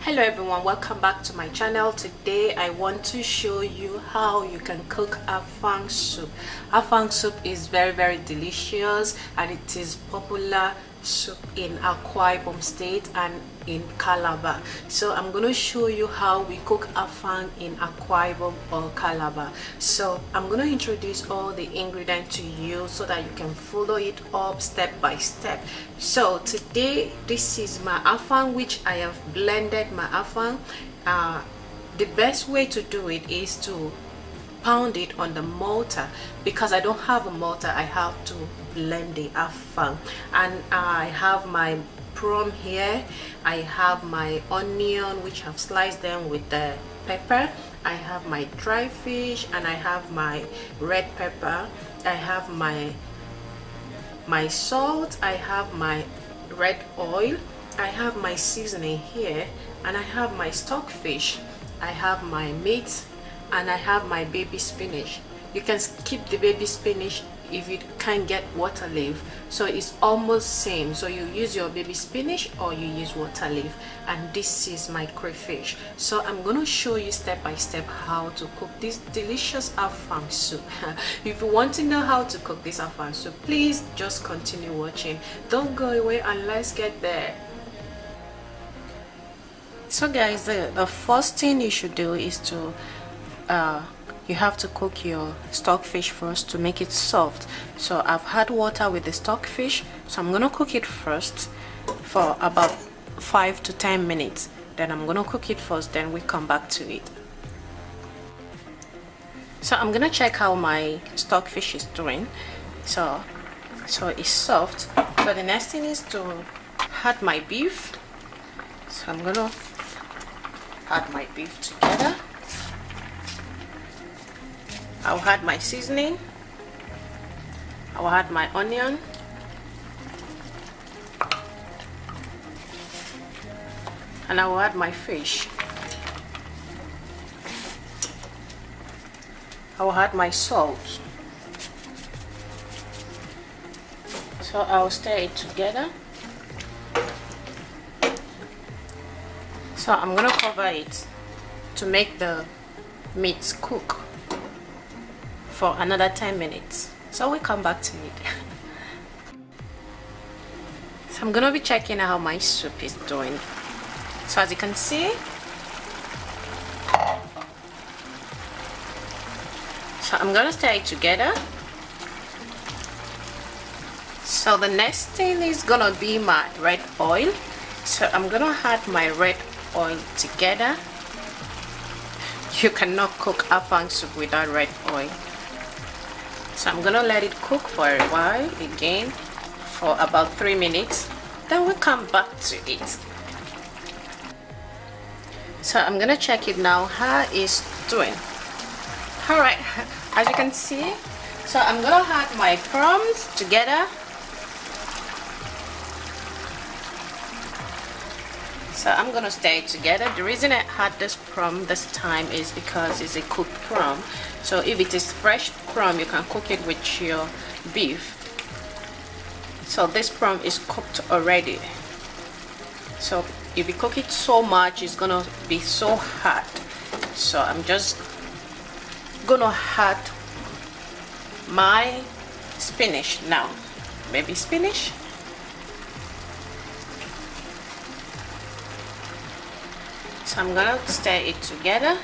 Hello everyone, welcome back to my channel. Today I want to show you how you can cook Afang soup. Afang soup is very delicious and it is popular soup in Akwa Ibom state and in Calabar. So I'm going to show you how we cook Afang in Akwa Ibom or Calabar. So I'm going to introduce all the ingredients to you so that you can follow it up step by step. So today this is my Afang, which I have blended my Afang. The best way to do it is to pound it on the mortar. Because I don't have a mortar, I have to blend the Afang. And I have my prawn here, I have my onion which I've sliced them with the pepper, I have my dry fish, and I have my red pepper, I have my salt, I have my red oil, I have my seasoning here, and I have my stockfish, I have my meat, and I have my baby spinach. You can skip the baby spinach if you can't get water leaf, so it's almost same. So you use your baby spinach or you use water leaf. And this is my crayfish. So I'm going to show you step by step how to cook this delicious Afang soup. If you want to know how to cook this Afang soup, please just continue watching. Don't go away and let's get there. So guys, the first thing you should do is to you have to cook your stockfish first to make it soft. So I've had water with the stockfish, so I'm gonna cook it first for about 5 to 10 minutes. Then I'm gonna cook it first, then we come back to it. So I'm gonna check how my stockfish is doing. So it's soft. So the next thing is to add my beef. So I'm gonna add my beef together. I'll add my seasoning, I'll add my onion, and I will add my fish. I will add my salt. So I'll stir it together. So I'm gonna cover it to make the meat cook for another 10 minutes. So we come back to it. So I'm gonna be checking how my soup is doing. So as you can see, so I'm gonna stir it together. So the next thing is gonna be my red oil. So I'm gonna add my red oil together. You cannot cook Afang soup without red oil. So I'm gonna let it cook for a while again for about 3 minutes. Then we'll come back to it. So I'm gonna check it now how it's doing. Alright, as you can see, so I'm gonna add my prawns together. So I'm gonna stir it together. The reason I had this prawn this time is because it's a cooked prawn. So if it is fresh prawn, you can cook it with your beef. So this prawn is cooked already. So if you cook it so much, it's gonna be so hard. So I'm just gonna add my spinach now. Baby spinach. So I'm gonna stir it together.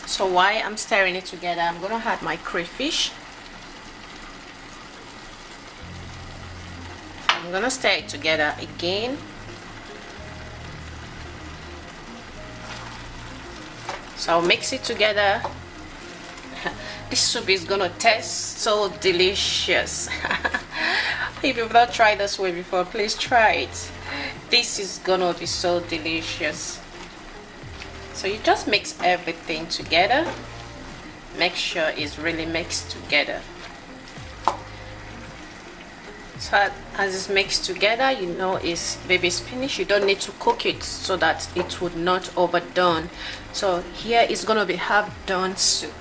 So while I'm stirring it together, I'm gonna add my crayfish. I'm gonna stir it together again. So I'll mix it together. This soup is gonna taste so delicious. If you've not tried this way before, please try it. This is gonna be so delicious. So you just mix everything together. Make sure it's really mixed together. So as it's mixed together, you know it's baby spinach. You don't need to cook it so that it would not overdone. So here is gonna be half done soup.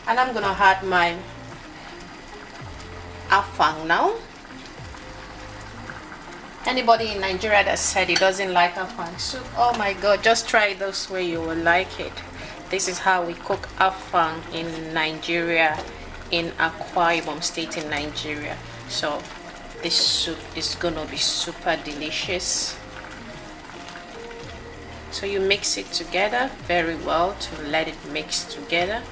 And I'm gonna add my Afang now. Anybody in Nigeria that said he doesn't like afang soup, oh my god, just try it this way, you will like it. This is how we cook afang in Nigeria, in Akwa Ibom state in Nigeria. So this soup is gonna be super delicious. So you mix it together very well to let it mix together.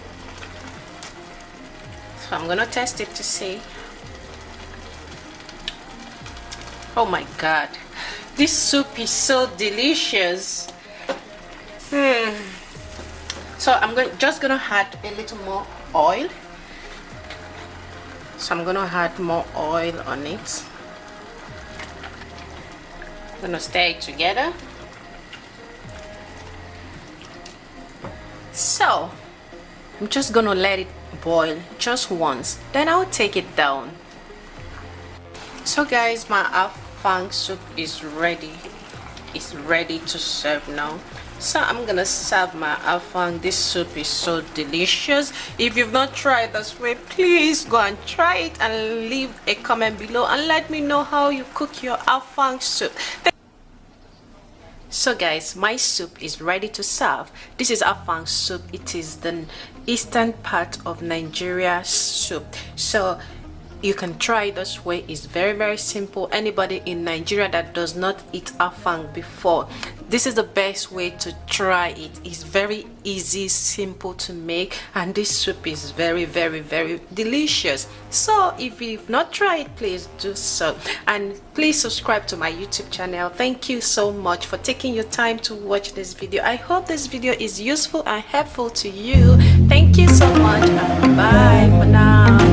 So I'm gonna test it to see. Oh my god, this soup is so delicious. So I'm just gonna add a little more oil. So I'm gonna add more oil on it. I'm gonna stir it together. So I'm just gonna let it boil just once, then I'll take it down. So guys, my afang soup is ready. It's ready to serve now. So I'm gonna serve my afang. This soup is so delicious. If you've not tried this way, please go and try it and leave a comment below and let me know how you cook your afang soup. So guys, my soup is ready to serve. This is afang soup. It is the eastern part of Nigeria soup. So you can try it this way. It's very simple. Anybody in Nigeria that does not eat afang before, this is the best way to try it. It's very easy, simple to make, and this soup is very delicious. So if you've not tried it, please do so, and please subscribe to my YouTube channel. Thank you so much for taking your time to watch this video. I hope this video is useful and helpful to you. Thank you so much, and bye for now.